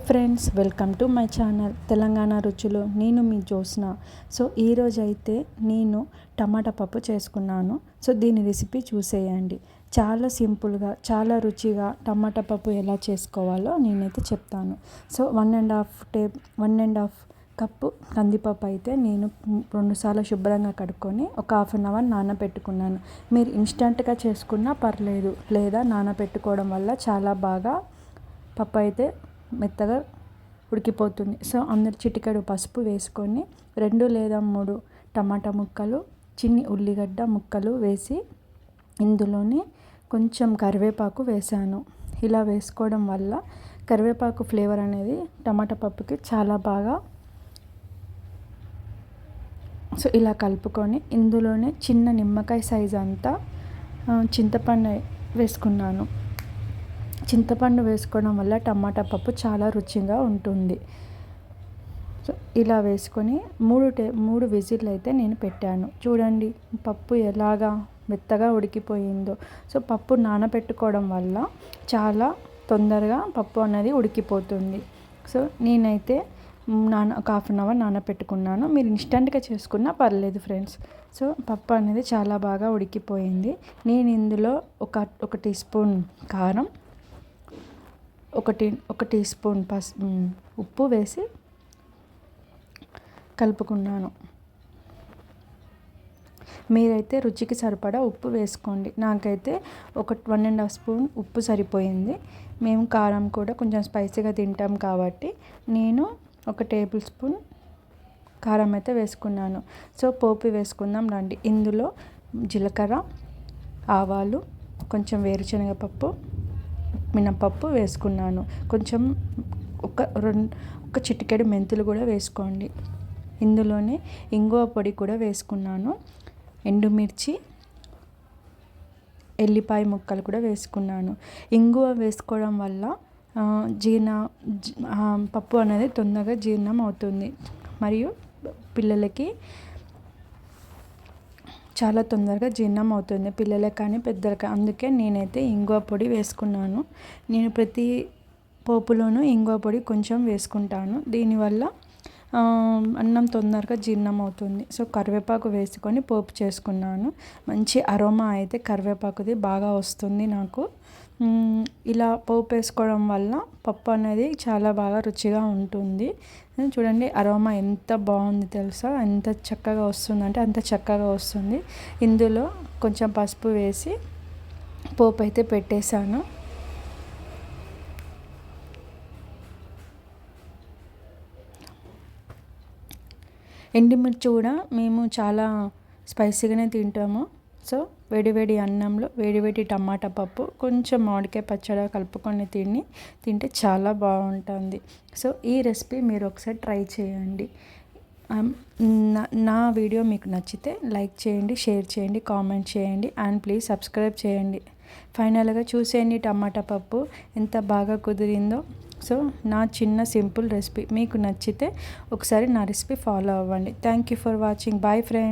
Friends, welcome to my channel Telangana రుచులు. నేను మీ Jyotsna. So ఈరోజు అయితే నేను టమాటా పప్పు చేసుకున్నాను. సో దీని రెసిపీ చూసేయండి. చాలా సింపుల్గా, చాలా రుచిగా టమాటా పప్పు ఎలా చేసుకోవాలో నేనైతే చెప్తాను. సో 1.5 కప్పు కందిపప్పు అయితే నేను 2 సార్లు శుభ్రంగా కడుక్కొని ఒక హాఫ్ అన్ అవర్ నానబెట్టుకున్నాను. మీరు ఇన్స్టంట్గా చేసుకున్నా పర్లేదు, లేదా నానబెట్టుకోవడం వల్ల చాలా బాగా పప్పు అయితే మెత్తగా ఉడికిపోతుంది. సో అందరు చిటికెడు పసుపు వేసుకొని 2 లేదా 3 టమాటా ముక్కలు, చిన్ని ఉల్లిగడ్డ ముక్కలు వేసి ఇందులోనే కొంచెం కరివేపాకు వేసాను. ఇలా వేసుకోవడం వల్ల కరివేపాకు ఫ్లేవర్ అనేది టమాటా పప్పుకి చాలా బాగా. సో ఇలా కలుపుకొని ఇందులోనే చిన్న నిమ్మకాయ సైజ్ అంతా చింతపండు వేసుకున్నాను. చింతపండు వేసుకోవడం వల్ల టమాటా పప్పు చాలా రుచిగా ఉంటుంది. సో ఇలా వేసుకొని 3 విజిల్లు అయితే నేను పెట్టాను. చూడండి పప్పు ఎలాగా మెత్తగా ఉడికిపోయిందో. సో పప్పు నానబెట్టుకోవడం వల్ల చాలా తొందరగా పప్పు అనేది ఉడికిపోతుంది. సో నేనైతే ఒక హాఫ్ అన్ అవర్ నానబెట్టుకున్నాను. మీరు ఇన్స్టంట్గా చేసుకున్నా పర్లేదు ఫ్రెండ్స్. సో పప్పు అనేది చాలా బాగా ఉడికిపోయింది. నేను ఇందులో ఒక టీ స్పూన్ కారం, ఒక టీ స్పూన్ ఉప్పు వేసి కలుపుకున్నాను. మీరైతే రుచికి సరిపడా ఉప్పు వేసుకోండి. నాకైతే ఒక 1.5 స్పూన్ ఉప్పు సరిపోయింది. మేము కారం కూడా కొంచెం స్పైసీగా తింటాం కాబట్టి నేను 1 టేబుల్ స్పూన్ కారం అయితే వేసుకున్నాను. సో పోపు వేసుకుందాం రండి. ఇందులో జీలకర్ర, ఆవాలు, కొంచెం వేరుశనగపప్పు, మినపప్పు వేసుకున్నాను. కొంచెం ఒక చిటికెడు మెంతులు కూడా వేసుకోండి. ఇందులోనే ఇంగువ పొడి కూడా వేసుకున్నాను. ఎండుమిర్చి, ఎల్లిపాయ ముక్కలు కూడా వేసుకున్నాను. ఇంగువ వేసుకోవడం వల్ల పప్పు అనేది తొందరగా జీర్ణం అవుతుంది మరియు పిల్లలకి చాలా తొందరగా జీర్ణం అవుతుంది, పిల్లలకి కానీ పెద్దలకి. అందుకే నేనైతే ఇంగువ పొడి వేసుకున్నాను. నేను ప్రతి పోపులోనూ ఇంగువ పొడి కొంచెం వేసుకుంటాను. దీనివల్ల అన్నం తొందరగా జీర్ణం అవుతుంది. సో కరివేపాకు వేసుకొని పోపు చేసుకున్నాను. మంచి అరోమా అయితే కరివేపాకుది బాగా వస్తుంది నాకు. ఇలా పోపు వేసుకోవడం వల్ల పప్పు అనేది చాలా బాగా రుచిగా ఉంటుంది. చూడండి అరోమా ఎంత బాగుంది తెలుసా, ఎంత చక్కగా వస్తుందంటే అంత చక్కగా వస్తుంది. ఇందులో కొంచెం పసుపు వేసి పోపు అయితే పెట్టేశాను. ఎండుమిర్చి కూడా మేము చాలా స్పైసీగానే తింటాము. సో వేడివేడి అన్నంలో వేడివేడి టమాటా పప్పు కొంచెం మామిడికాయ పచ్చడి కలుపుకొని తింటే చాలా బాగుంటుంది. సో ఈ రెసిపీ మీరు ఒకసారి ట్రై చేయండి. నా వీడియో మీకు నచ్చితే లైక్ చేయండి, షేర్ చేయండి, కామెంట్ చేయండి అండ్ ప్లీజ్ సబ్స్క్రైబ్ చేయండి. ఫైనల్గా చూసేయండి టమాటా పప్పు ఎంత బాగా కుదిరిందో. సో నా చిన్న సింపుల్ రెసిపీ మీకు నచ్చితే ఒకసారి నా రెసిపీ ఫాలో అవ్వండి. Thank you for watching. Bye friends.